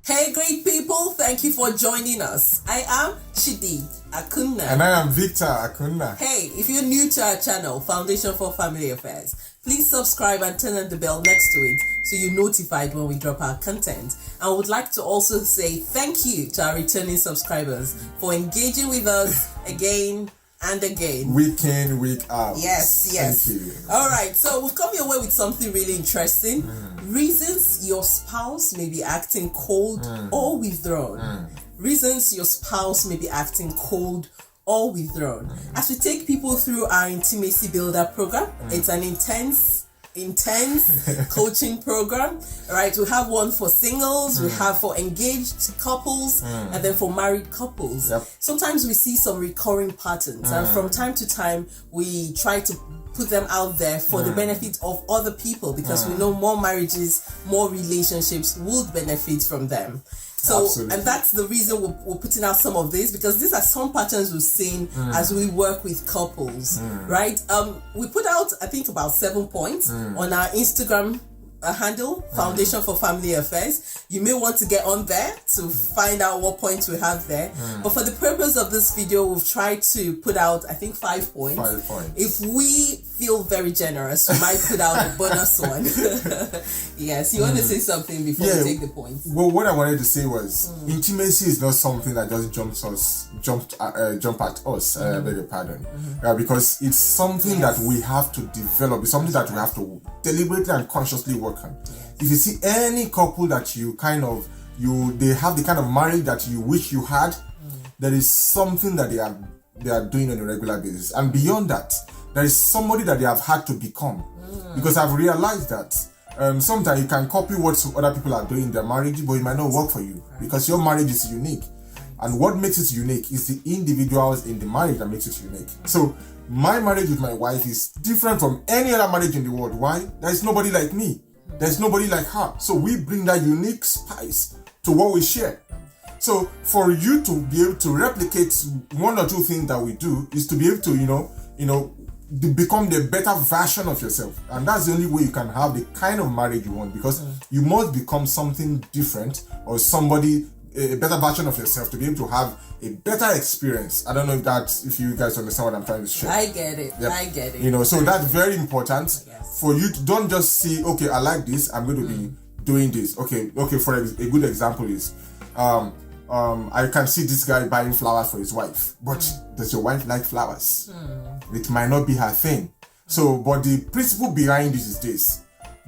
Hey great people, thank you for joining us. I am Chidi Akunna. And I am Victor Akunna. Hey, if you're new to our channel, Foundation for Family Affairs, please subscribe and turn on the bell next to it so you're notified when we drop our content. I would like to also say thank you to our returning subscribers for engaging with us again and again. Week in, week out. Yes. Thank you. All right, so we've come your way with something really interesting. Reasons your spouse may be acting cold or withdrawn. Reasons your spouse may be acting cold or withdrawn. As we take people through our intimacy builder program, it's an intense coaching program. All right, we have one for singles, we have for engaged couples, and then for married couples. Sometimes we see some recurring patterns, and from time to time we try to put them out there for the benefit of other people, because we know more marriages, more relationships would benefit from them. So, Absolutely. And that's the reason we're putting out some of this, because these are some patterns we've seen as we work with couples, right? We put out, I think, about 7 points on our Instagram handle, Foundation for Family Affairs. You may want to get on there to find out what points we have there. But for the purpose of this video, we've tried to put out, I think, 5 points. 5 points. If we feel very generous, we might put out a bonus one. Yes, you want to say something before we take the points? Well, what I wanted to say was intimacy is not something that just jump at us. I beg your pardon, because it's something that we have to develop. It's something that we have to deliberately and consciously work on. If you see any couple that they have the kind of marriage that you wish you had, there is something that they are doing on a regular basis, and beyond that, there is somebody that they have had to become. Because I've realized that sometimes you can copy what other people are doing in their marriage, but it might not work for you, because your marriage is unique. And what makes it unique is the individuals in the marriage that makes it unique. So my marriage with my wife is different from any other marriage in the world. Why? There is nobody like me. There's nobody like her. So we bring that unique spice to what we share. So for you to be able to replicate one or two things that we do is to be able to, become the better version of yourself. And that's the only way you can have the kind of marriage you want, because you must become something different, or a better version of yourself, to be able to have a better experience. I don't know if you guys understand what I'm trying to share. I get it. Yep. I get it. So that's very important for you to don't just see, okay, I like this, I'm going to be doing this. Okay, for a good example is, I can see this guy buying flowers for his wife, but does your wife like flowers? It might not be her thing. So, but the principle behind this is this: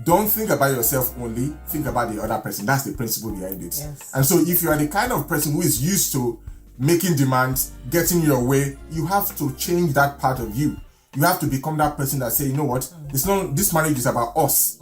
don't think about yourself only, think about the other person. That's the principle behind it. And so if you are the kind of person who is used to making demands, getting your way, you have to change that part of you. You have to become that person that say, you know what, this marriage is about us.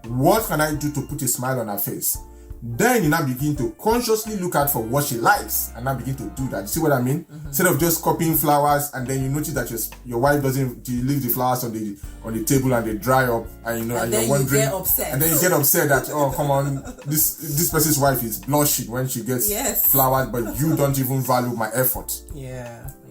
What can I do to put a smile on her face? Then you now begin to consciously look out for what she likes, and now begin to do that. You see what I mean? Instead of just copying flowers, and then you notice that your wife doesn't, you leave the flowers on the table and they dry up, and you're wondering, and then you get upset that, oh, come on, this person's wife is blushing when she gets flowers, but you don't even value my effort.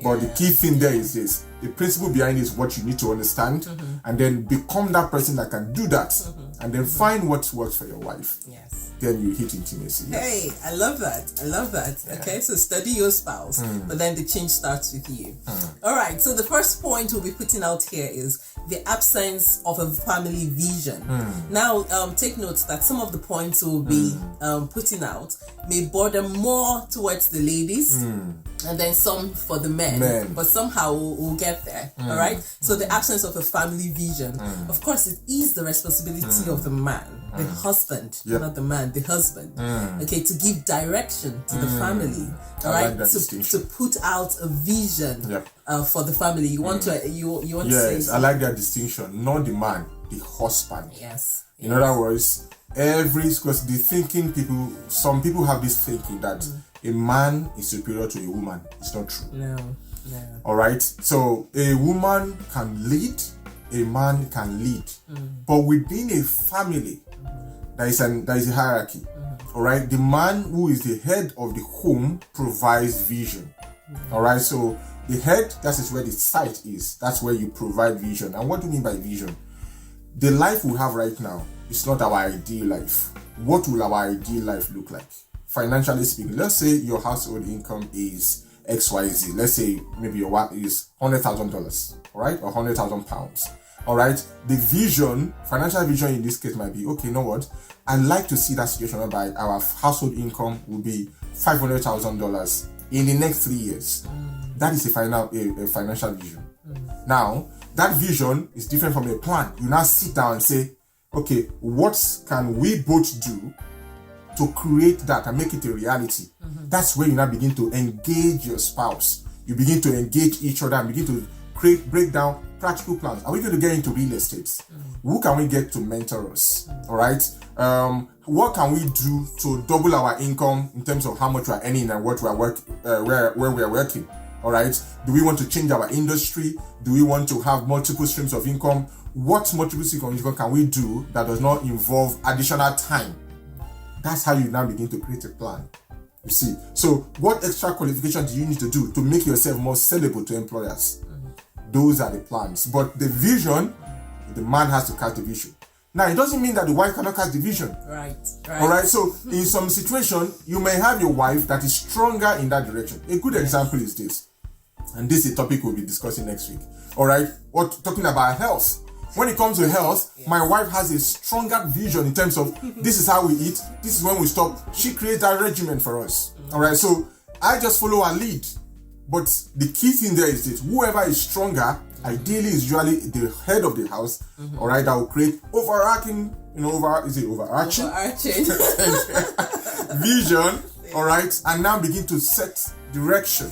But the key thing there is this: the principle behind it is what you need to understand, and then become that person that can do that, and then find what works for your wife. Then you hit intimacy. Hey, I love that. Okay, so study your spouse, but then the change starts with you. All right, so the first point we'll be putting out here is the absence of a family vision. Now, take note that some of the points we'll be putting out may border more towards the ladies, and then some for the men. But somehow we'll get there. All right, so the absence of a family vision. Of course, it is the responsibility of the man, the husband, not the man, the husband, okay, to give direction to the family. All right, to put out a vision for the family. You want to say I like that distinction. Not the man, the husband. In other words, because some people have this thinking that a man is superior to a woman. It's not true. No. All right, so a woman can lead, a man can lead, but within a family, there is a hierarchy. All right, the man who is the head of the home provides vision. All right, so the head, that is where the sight is. That's where you provide vision. And what do you mean by vision? The life we have right now is not our ideal life. What will our ideal life look like? financially speaking, let's say your household income is XYZ. Let's say maybe your wife is $100,000, all right, or £100,000. All right, the vision, financial vision in this case might be, okay, you know what? I'd like to see that situation whereby our household income will be $500,000 in the next 3 years. That is a financial vision. Now, that vision is different from a plan. You now sit down and say, okay, what can we both do to create that and make it a reality? That's where you now begin to engage your spouse. You begin to engage each other and begin to break down practical plans. Are we going to get into real estate? Who can we get to mentor us? All right. What can we do to double our income in terms of how much we are earning and what we are where we are working? All right. Do we want to change our industry? Do we want to have multiple streams of income? What multiple streams of income can we do that does not involve additional time? That's how you now begin to create a plan. You see. So what extra qualification do you need to do to make yourself more sellable to employers? Those are the plans. But the vision, the man has to catch the vision. Now, it doesn't mean that the wife cannot catch the vision. Right. All right. So, in some situation, you may have your wife that is stronger in that direction. A good example is this, and this is a topic we'll be discussing next week. All right. Talking about health. When it comes to health, my wife has a stronger vision in terms of this is how we eat. This is when we stop. She creates that regimen for us. All right. So, I just follow her lead. But the key thing there is this: whoever is stronger, ideally is usually the head of the house, all right, that will create overarching vision, all right, and now begin to set direction,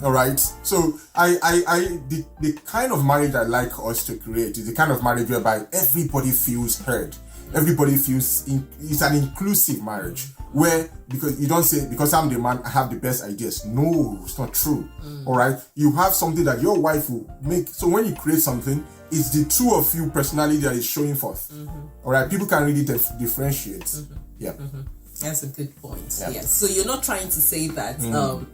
all right. So the kind of marriage I like us to create is the kind of marriage whereby everybody feels heard. Everybody feels it's an inclusive marriage where, because you don't say, because I'm the man, I have the best ideas. No, it's not true. All right. You have something that your wife will make. So when you create something, it's the two of you personality that is showing forth. All right. People can really differentiate. Yeah. That's a good point. Yeah. Yes. So you're not trying to say that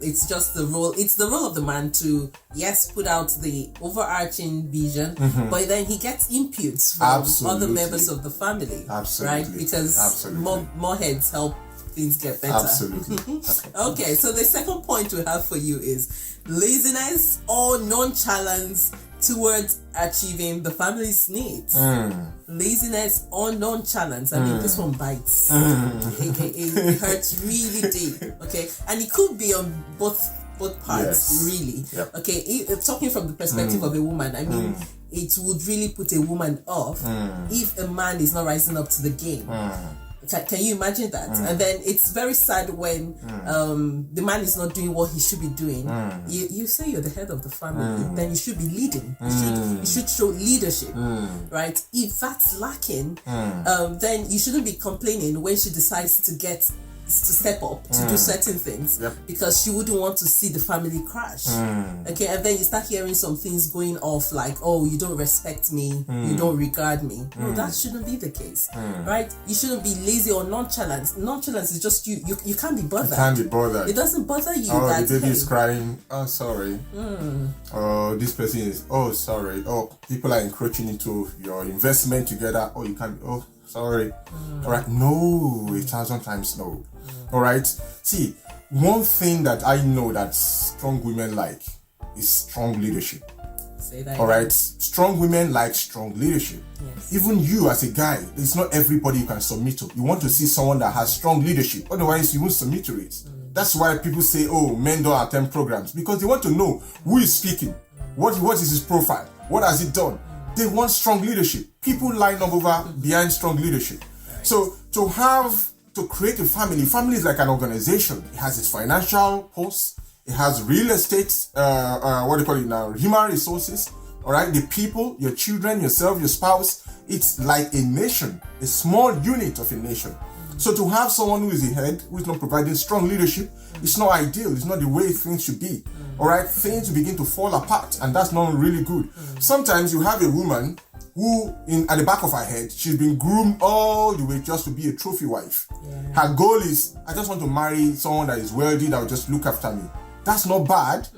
it's just the role. It's the role of the man to, yes, put out the overarching vision, but then he gets inputs from other members of the family. Absolutely. Right? Because more heads help things get better. Absolutely. Okay. So the second point we have for you is laziness or nonchalance towards achieving the family's needs. Laziness or nonchalance. I mean, this one bites. It hurts really deep. Okay, and it could be on both parts, really. Yep. Okay, if talking from the perspective of a woman, I mean, it would really put a woman off if a man is not rising up to the game. Can you imagine that? And then it's very sad when the man is not doing what he should be doing. You say you're the head of the family, then you should be leading. You should show leadership, right? If that's lacking, then you shouldn't be complaining when she decides to step up to do certain things, because she wouldn't want to see the family crash. Okay, and then you start hearing some things going off like, oh, you don't respect me, you don't regard me. No, that shouldn't be the case, right? You shouldn't be lazy or nonchalant. Nonchalance is just you can't be bothered. You can't be bothered. It doesn't bother you. Oh, that, the baby is crying. Oh, sorry. Oh, this person is. Oh, sorry. Oh, people are encroaching into your investment together. Oh, you can't. Oh, sorry. All right. No, 1,000 times no. All right. See, one thing that I know that strong women like is strong leadership. Say that. All right. Strong women like strong leadership. Yes. Even you as a guy, it's not everybody you can submit to. You want to see someone that has strong leadership. Otherwise, you won't submit to it. That's why people say, oh, men don't attend programs, because they want to know who is speaking. What is his profile? What has he done? They want strong leadership. People line up behind strong leadership. Right. So to create a family is like an organization. It has its financial posts. It has real estate, what do you call it now? Human resources. All right. The people, your children, yourself, your spouse. It's like a nation, a small unit of a nation. So to have someone who is the head, who is not providing strong leadership, it's not ideal. It's not the way things should be. All right. Things begin to fall apart, and that's not really good. Sometimes you have a woman who, at the back of her head, she's been groomed all the way just to be a trophy wife. Her goal is, I just want to marry someone that is wealthy, that will just look after me. That's not bad.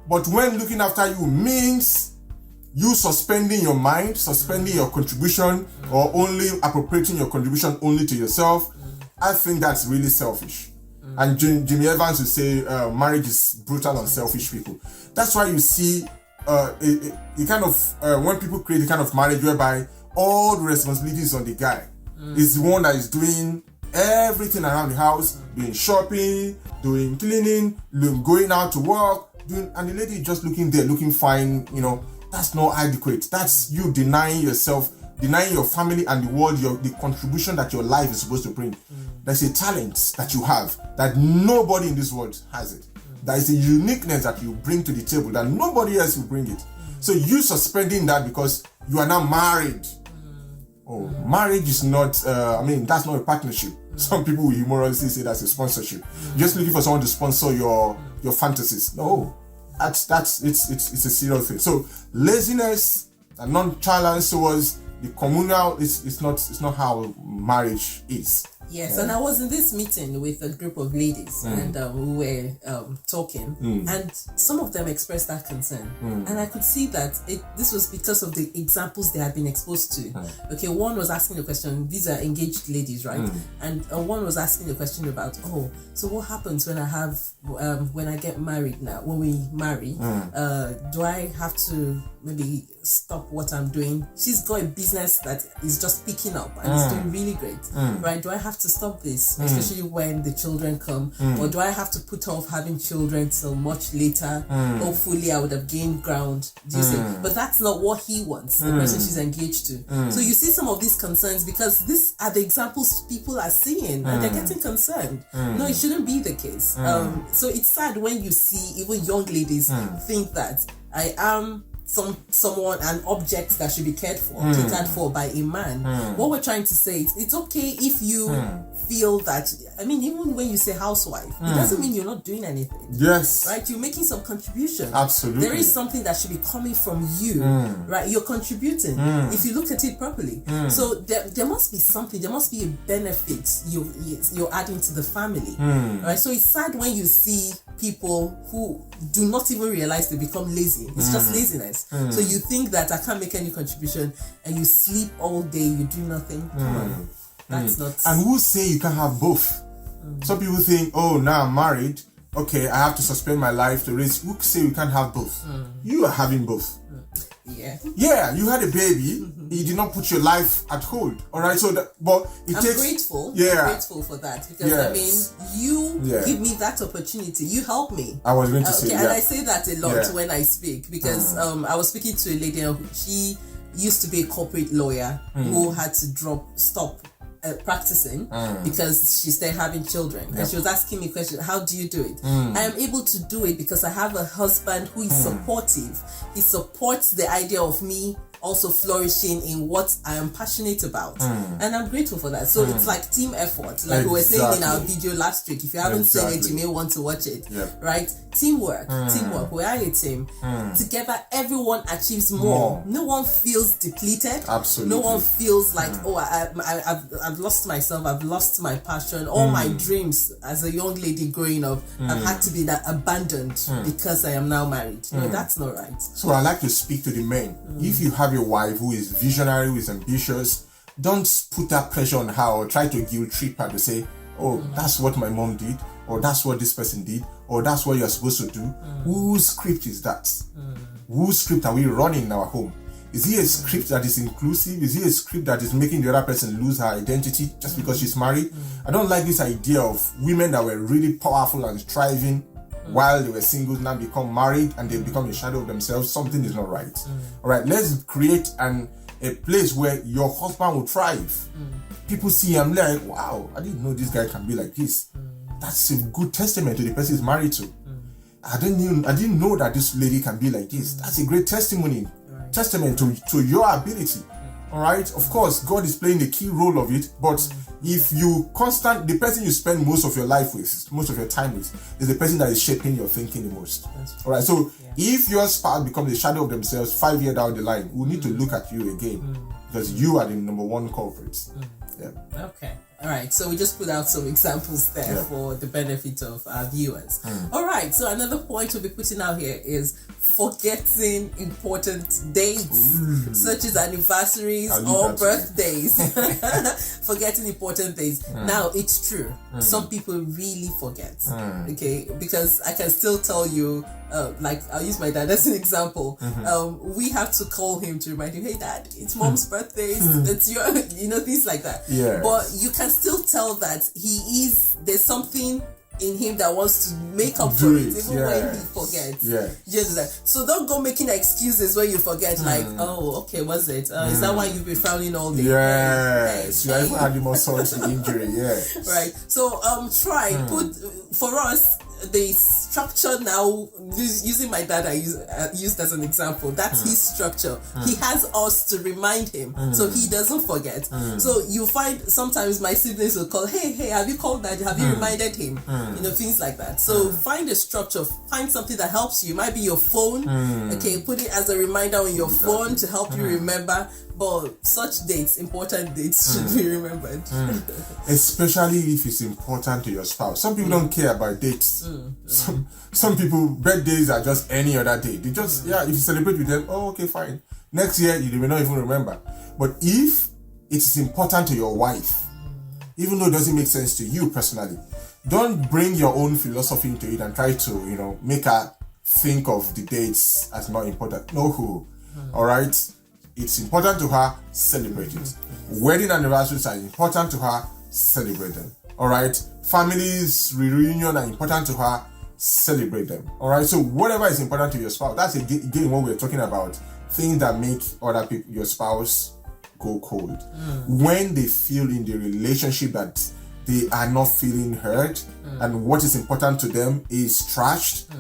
But when looking after you means you suspending your mind, suspending your contribution, or only appropriating your contribution only to yourself, I think that's really selfish. And Jimmy Evans would say marriage is brutal on selfish people. That's why you see a kind of when people create a kind of marriage whereby all the responsibilities on the guy is the one that is doing everything around the house, doing shopping, doing cleaning, going out to work, and the lady is just looking there, looking fine. That's not adequate. That's you denying yourself, denying your family and the world the contribution that your life is supposed to bring. There's a talent that you have that nobody in this world has it. There is a uniqueness that you bring to the table that nobody else will bring it. So you suspending that because you are now married. Oh, marriage is not, that's not a partnership. Some people will humorously say that's a sponsorship. You're just looking for someone to sponsor your fantasies. No, it's a serious thing. So laziness and nonchalance towards the communal it's not how marriage is. Yes, and I was in this meeting with a group of ladies, and we were talking, and some of them expressed that concern, and I could see that this was because of the examples they had been exposed to. Okay, one was asking the question. These are engaged ladies, right? And one was asking the question about, so what happens when when I get married now? When we marry, do I have to maybe stop what I'm doing? She's got a business that is just picking up and it's doing really great, right? Do I have to stop this, especially when the children come, or do I have to put off having children till much later? Hopefully I would have gained ground. Do you see? But that's not what he wants, the person she's engaged to. So you see some of these concerns because these are the examples people are seeing and they're getting concerned. No, it shouldn't be the case. So it's sad when you see even young ladies think that I am someone, an object that should be cared for by a man. What we're trying to say is it's okay if you feel that, even when you say housewife, it doesn't mean you're not doing anything. Yes. Right? You're making some contribution. Absolutely. There is something that should be coming from you. Right? You're contributing if you look at it properly. So there must be something, there must be a benefit you're adding to the family. Right? So it's sad when you see people who do not even realize they become lazy. It's just laziness. So you think that I can't make any contribution and you sleep all day, you do nothing. Come on. That's not. And who say you can have both? Some people think, now I'm married, okay, I have to suspend my life to raise. Who say you can't have both? You are having both. Yeah, you had a baby. You did not put your life at hold. All right, so but I'm grateful. Yeah, I'm grateful for that because you give me that opportunity. You help me. I was going to say, and I say that a lot when I speak because I was speaking to a lady. She used to be a corporate lawyer who had to stop practicing because she started having children, and she was asking me a question, how do you do it? I am able to do it because I have a husband who is supportive. He supports the idea of me also flourishing in what I am passionate about, and I'm grateful for that. So it's like team effort, like we were saying in our video last week. If you haven't seen it, you may want to watch it. Right? Teamwork. We are a team. Together, everyone achieves more. No one feels depleted. Absolutely. No one feels like I've lost myself. I've lost my passion. All my dreams as a young lady growing up have had to be abandoned because I am now married. No, that's not right. So I like to speak to the men. If you have a wife who is visionary, who is ambitious, don't put that pressure on her or try to guilt trip her to say, that's what my mom did, or that's what this person did, or that's what you're supposed to do. Whose script is that? Whose script are we running in our home? Is he a script that is inclusive? Is he a script that is making the other person lose her identity just because she's married? I don't like this idea of women that were really powerful and thriving while they were singles now become married and they become a shadow of themselves. Something is not right. All right, let's create a place where your husband will thrive. People see him like, wow, I didn't know this guy can be like this. That's a good testament to the person he's married to. I didn't know that this lady can be like this. That's a great testimony, testament to your ability. All right, of course, God is playing a key role of it, but if the person you spend most of your life with, most of your time with, is the person that is shaping your thinking the most. All right, so if your spouse becomes a shadow of themselves 5 years down the line, we need to look at you again because you are the number one culprit. Okay. All right, so we just put out some examples there for the benefit of our viewers. All right, so another point we'll be putting out here is forgetting important dates, such as anniversaries or birthdays. forgetting important things. Now, it's true. Some people really forget. Okay, because I can still tell you, like, I'll use my dad as an example. We have to call him to remind him, hey, Dad, it's Mom's birthday. It's your, things like that. Yes. But you can still tell that there's something in him that wants to make up for it, even when he forgets. Just so don't go making excuses when you forget, like, oh, okay, what's it? Is that why you've been frowning all day? Yes, you have had more sort of injury. Yes. Right. So put for us the structure now. Using my dad, I used as an example. That's his structure. He has us to remind him, so he doesn't forget. So you find sometimes my siblings will call, hey, have you called Dad? Have you reminded him? Things like that. So find a structure. Find something that helps you. It might be your phone. Okay, put it as a reminder on your phone to help you remember. But such dates, important dates, should be remembered. Especially if it's important to your spouse. Some people don't care about dates. Some people, birthdays are just any other day. They just, if you celebrate with them, oh, okay, fine. Next year, you may not even remember. But if it's important to your wife, even though it doesn't make sense to you personally, don't bring your own philosophy into it and try to, make her think of the dates as not important. No. All right? It's important to her, celebrate it. Wedding anniversaries are important to her, celebrate them. All right? Families reunion are important to her, celebrate them. All right? So whatever is important to your spouse, that's again what we're talking about. Things that make other people, your spouse, go cold. When they feel in the relationship that they are not feeling heard and what is important to them is trashed,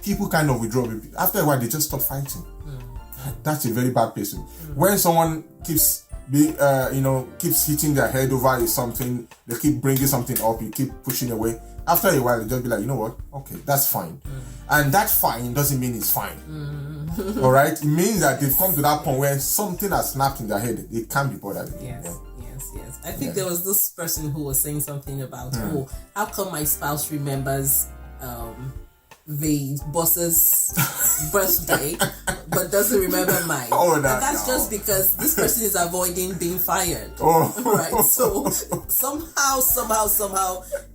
people kind of withdraw. After a while, they just stop fighting. That's a very bad person. When someone keeps hitting their head over something, they keep bringing something up, you keep pushing away. After a while, they just be like, you know what? Okay, that's fine. And that fine doesn't mean it's fine. All right? It means that they've come to that point where something has snapped in their head. They can't be bothered. Yes. I think there was this person who was saying something about, how come my spouse remembers the boss's birthday but doesn't remember mine? And that's just because this person is avoiding being fired. Right? So somehow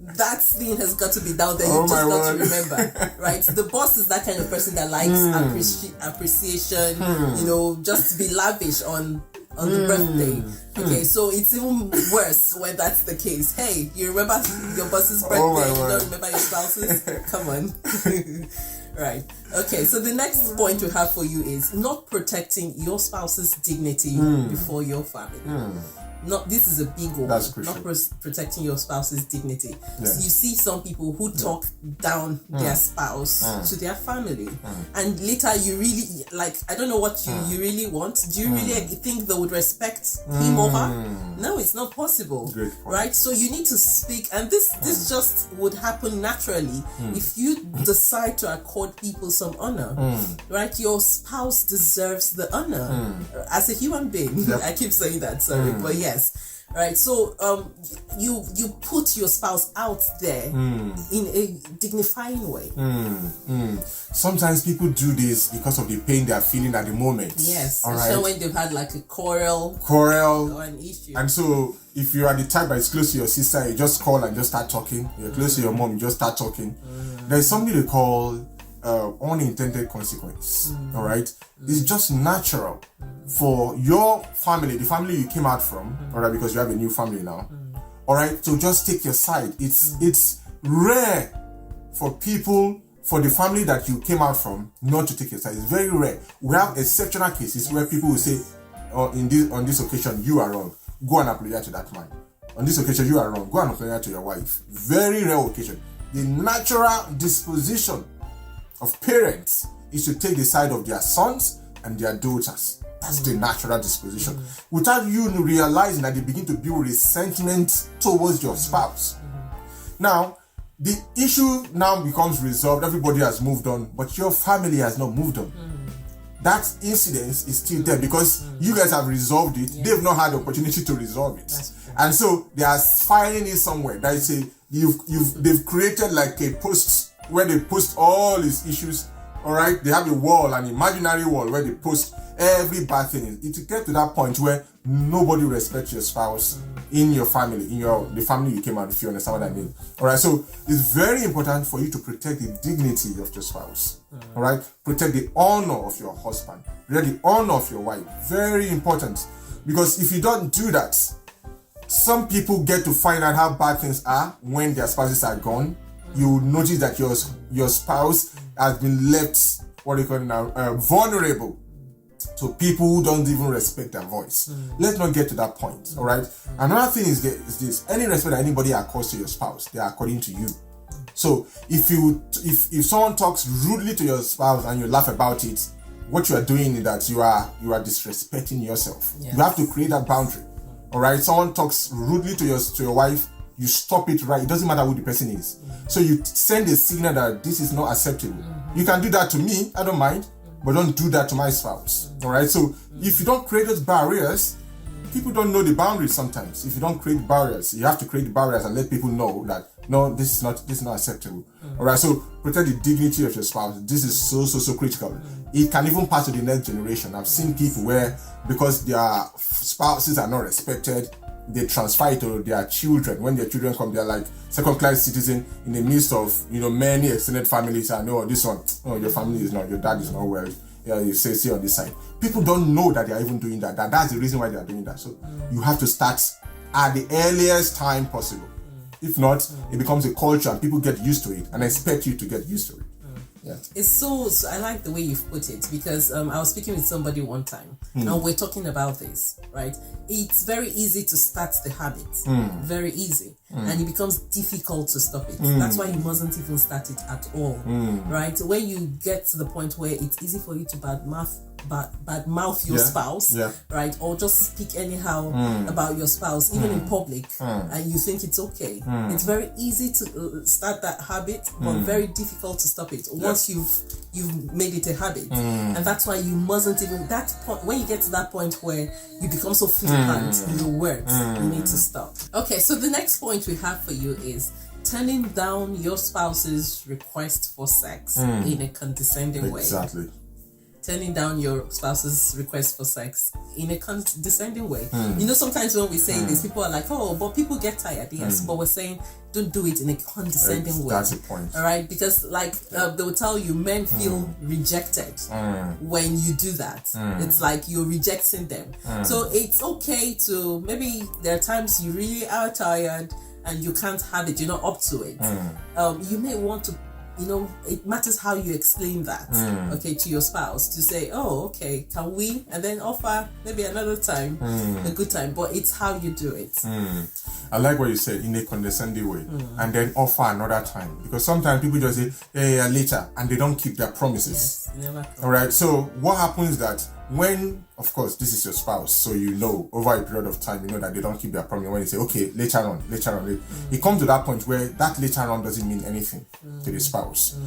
that thing has got to be down there. You just got to remember. Right? The boss is that kind of person that likes appreciation, just to be lavish on the birthday. Okay, so it's even worse when that's the case. Hey, you remember your boss's birthday, you don't remember your spouse's? Come on. Right. Okay, so the next point we have for you is not protecting your spouse's dignity before your family. This is a big one. That's crucial. Not protecting your spouse's dignity. So you see some people who talk down their spouse to their family, and later you really I don't know what you really want. Do you really think they would respect him or her? No, it's not possible. Right? So you need to speak, and this just would happen naturally if you decide to accord people some honor. Right? Your spouse deserves the honor as a human being. I keep saying that, sorry, but yes. Right, so you put your spouse out there in a dignifying way. Sometimes people do this because of the pain they are feeling at the moment. Yes, especially when they've had like a quarrel or an issue. And so if you are the type that is close to your sister, you just call and just start talking. You're close to your mom, you just start talking. There's something they call unintended consequence. All right, it's just natural for your family, the family you came out from, all right, because you have a new family now, all right, to just take your side. It's rare for the family that you came out from not to take your side. It's very rare. We have exceptional cases where people will say, on this occasion you are wrong, go and apologize to that man. On this occasion you are wrong, go and apologize to your wife. Very rare occasion. The natural disposition of parents is to take the side of their sons and their daughters. That's the natural disposition. Without you realizing that they begin to build resentment towards your spouse. Now, the issue now becomes resolved. Everybody has moved on, but your family has not moved on. That incident is still there because you guys have resolved it. They've not had the opportunity to resolve it. And so they are filing it somewhere. That is they've created like a post where they post all these issues. All right, they have a wall, an imaginary wall where they post every bad thing. It will get to that point where nobody respects your spouse in your family, the family you came out, if you understand what I mean. All right, so it's very important for you to protect the dignity of your spouse. All right, protect the honor of your husband, protect the honor of your wife. Very important, because if you don't do that, some people get to find out how bad things are when their spouses are gone. You will notice that your spouse has been left, what do you call it now, vulnerable to people who don't even respect their voice. Let's not get to that point. All right. Another thing is this: any respect that anybody accords to your spouse, they are according to you. So if someone talks rudely to your spouse and you laugh about it, what you are doing is that you are disrespecting yourself. Yes. You have to create that boundary. All right. Someone talks rudely to your wife, you stop it right. It doesn't matter who the person is. So you send a signal that this is not acceptable. You can do that to me, I don't mind, but don't do that to my spouse. All right. So if you don't create those barriers, people don't know the boundaries sometimes. If you don't create barriers, you have to create the barriers and let people know that no, this is not acceptable. All right. So protect the dignity of your spouse. This is so critical. It can even pass to the next generation. I've seen people where, because their spouses are not respected, they transfer it to their children. When their children come, they're like second-class citizen in the midst of many extended families. I know this one. Oh, your family is not. Your dad is not well. Yeah, you say on this side. People don't know that they are even doing that. That's the reason why they are doing that. So you have to start at the earliest time possible. If not, it becomes a culture and people get used to it and expect you to get used to it. Yeah. It's so I like the way you've put it, because I was speaking with somebody one time and we're talking about this, right? It's very easy to start the habit, very easy, and it becomes difficult to stop it. That's why you mustn't even start it at all, right? When you get to the point where it's easy for you to badmouth your spouse, right? Or just speak anyhow about your spouse, even in public, and you think it's okay. It's very easy to start that habit, but very difficult to stop it once you've made it a habit. And that's why you mustn't even, that point, when you get to that point where you become so flippant in your words, you need to stop. Okay, so the next point we have for you is turning down your spouse's request for sex in a condescending way. Exactly. Turning down your spouse's request for sex in a condescending way. Sometimes when we say this, people are like, oh, but people get tired. Yes, but we're saying don't do it in a condescending way. That's the point. All right, because they will tell you, men feel rejected when you do that. It's like you're rejecting them. So it's okay to, maybe there are times you really are tired and you can't have it, you're not up to it. You may want to, it matters how you explain that, okay, to your spouse, to say, oh, okay, can we, and then offer maybe another time, a good time, but it's how you do it. I like what you said, in a condescending way, and then offer another time, because sometimes people just say, yeah, later, and they don't keep their promises. Yes, never. All right, so what happens is that when, of course, this is your spouse, so over a period of time, that they don't keep their promise. When you say, okay, later on, it comes to that point where that later on doesn't mean anything to the spouse.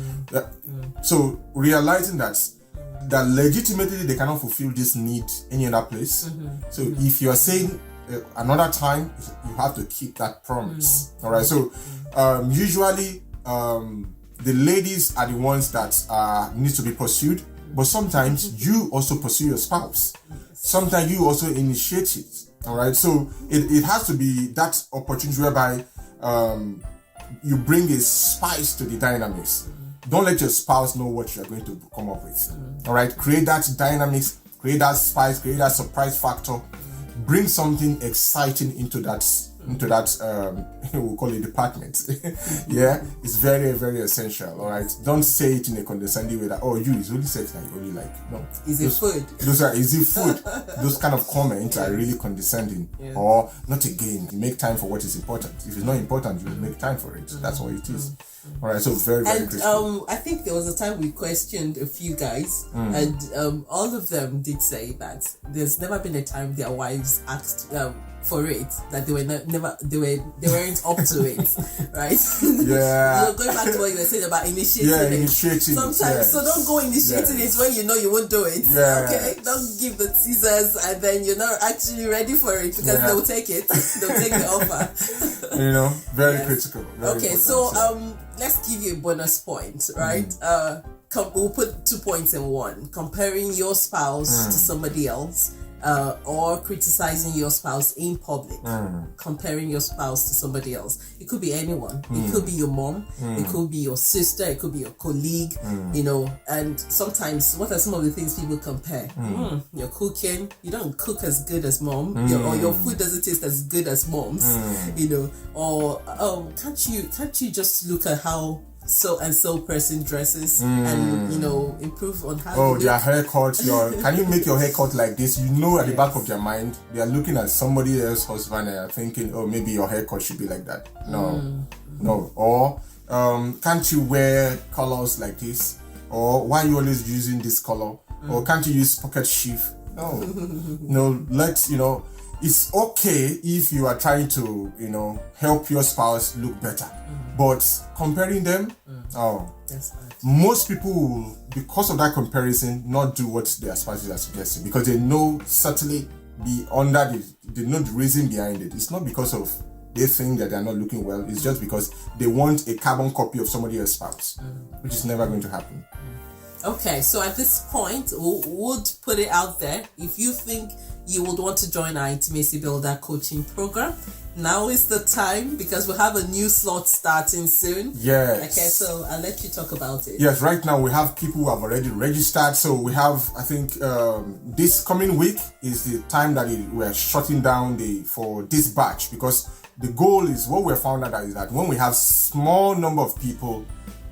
So realizing that legitimately they cannot fulfill this need any other place. So if you are saying another time, you have to keep that promise. All right. So usually the ladies are the ones that need to be pursued. But sometimes you also pursue your spouse. Sometimes you also initiate it. All right. So it has to be that opportunity whereby you bring a spice to the dynamics. Don't let your spouse know what you're going to come up with. All right. Create that dynamics, create that spice, create that surprise factor. Bring something exciting into that we'll call it department. Yeah, it's very, very essential. All right, don't say it in a condescending way that, oh, it's only sex that you only like. No, is it food? Those are easy food. Those kind of comments are really condescending. Or not again. You make time for what is important. If it's not important, you will make time for it. That's what it is. All right, so very, very critical. I think there was a time we questioned a few guys, and all of them did say that there's never been a time their wives asked for it, that they weren't up to it, right? Yeah. Going back to what you were saying about initiating it. Initiating. Sometimes, so don't go initiating it when you know you won't do it. Yeah. Okay, don't give the teasers and then you're not actually ready for it, because they'll take it. They'll take the offer. Very critical. Very okay, important, so let's give you a bonus point, right? we'll put 2 points in one: comparing your spouse to somebody else, or criticizing your spouse in public. Comparing your spouse to somebody else. It could be anyone. It could be your mom. It could be your sister. It could be your colleague. You know, and sometimes, what are some of the things people compare? You're cooking. You don't cook as good as mom. Or your food doesn't taste as good as mom's. You know, or can't you just look at how so and so person dresses and, you know, improve on how their haircut, can you make your haircut like this? You know, at the back of their mind they are looking at somebody else's husband and are thinking, oh, maybe your haircut should be like that. No. Or can't you wear colors like this? Or why are you always using this color? Or can't you use pocket sheaf? No, it's okay if you are trying to, help your spouse look better. But comparing them, most people will, because of that comparison, not do what their spouses are suggesting, because they know certainly they know the reason behind it. It's not because of they think that they're not looking well. It's just because they want a carbon copy of somebody else's spouse, which is never going to happen. Okay, so at this point, we would put it out there. If you think you would want to join our Intimacy Builder coaching program, now is the time, because we have a new slot starting soon. Yes. Okay, so I'll let you talk about it. Yes, right now we have people who have already registered. So we have, I think, this coming week is the time that we're shutting down for this batch, because the goal is, what we found out is that when we have small number of people,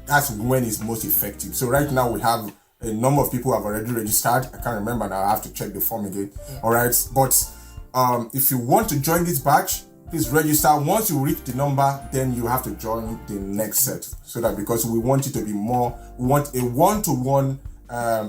that's when it's most effective. So right now we have a number of people who have already registered. I can't remember now. I have to check the form again. Yeah. All right. But if you want to join this batch, please register. Once you reach the number, then you have to join the next set. So that, because we want it to be more, we want a one-to-one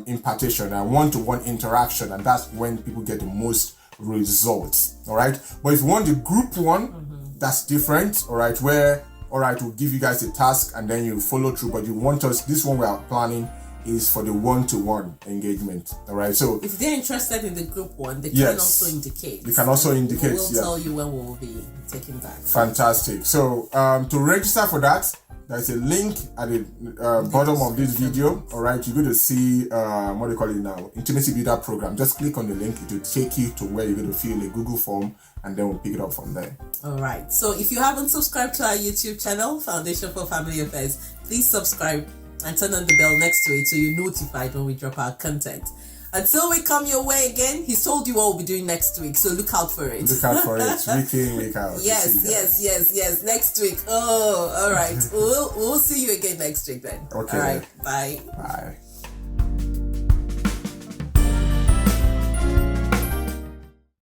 impartation and one-to-one interaction. And that's when people get the most results. All right. But if you want the group one, that's different. All right. Where, all right, we'll give you guys a task and then you follow through. But you want us, this one we are planning is for the one-to-one engagement. All right. So if they're interested in the group one, they can also indicate. They can also indicate. We'll tell you when we'll be taking that. Fantastic. So to register for that, there's a link at the bottom of this video. All right. You're going to see what do you call it now? Intimacy Builder program. Just click on the link. It will take you to where you're going to fill a Google form, and then we'll pick it up from there. All right. So if you haven't subscribed to our YouTube channel, Foundation for Family Affairs, please subscribe and turn on the bell next to it so you're notified when we drop our content. Until we come your way again, he's told you what we'll be doing next week, so look out for it. Look out for it. Week in, week out. Yes. Next week. Oh, all right. We'll see you again next week then. Okay. All right. Bye. Bye.